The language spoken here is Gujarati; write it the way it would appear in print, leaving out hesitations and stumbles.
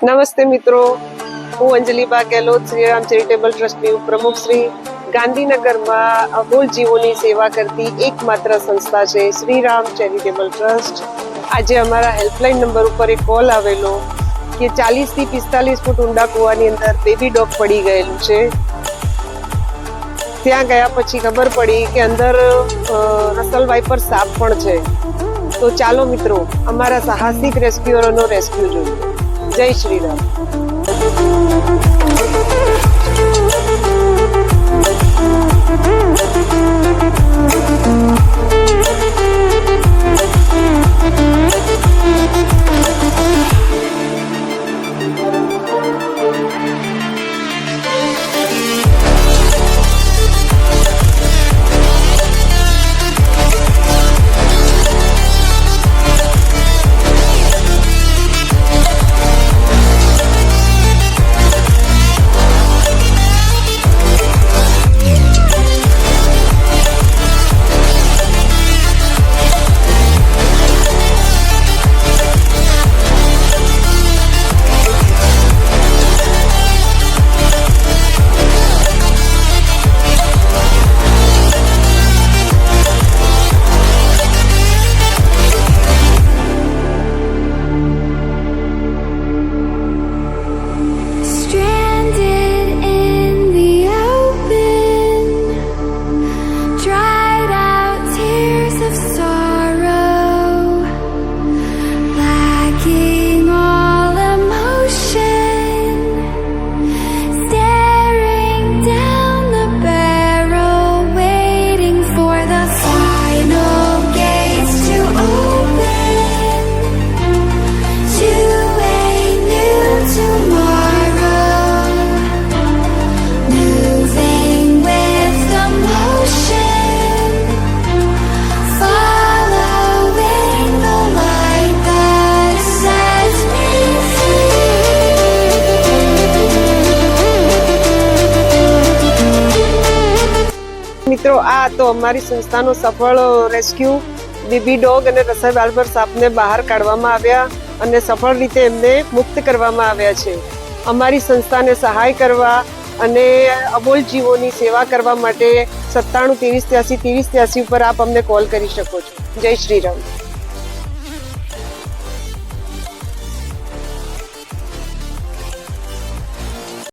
નમસ્તે મિત્રો, હું અંજલિબા ગેહલોત, શ્રીરામ ચેરિટેબલ ટ્રસ્ટની પ્રમુખ શ્રી. ગાંધીનગરમાં અબોલ જીવોની સેવા કરતી એકમાત્ર સંસ્થા છે શ્રીરામ ચેરિટેબલ ટ્રસ્ટ. આજે અમારા હેલ્પલાઇન નંબર ઉપર એક કોલ આવેલો કે 40 થી 45 ફૂટ ઊંડા કૂવાની અંદર બેબી ડોગ પડી ગયેલું છે. ત્યાં ગયા પછી ખબર પડી કે અંદર રસલ વાઇપર સાપ પણ છે. તો ચાલો મિત્રો, અમારા સાહસિક રેસ્ક્યુઅરોનો રેસ્ક્યુ જોઈએ. જય શ્રી રામ. મિત્રો, આ તો અમારી સંસ્થાનો સફળ રેસ્ક્યુ. બેબી ડોગ અને રસલ વાઇપર સાપને બહાર કાઢવામાં આવ્યા અને સફળ રીતે એમને મુક્ત કરવામાં આવ્યા છે. અમારી સંસ્થાને સહાય કરવા અને અબોલ જીવોની સેવા કરવા માટે 97 30 83 30 83 ઉપર આપ અમને કોલ કરી શકો છો. જય શ્રી રામ.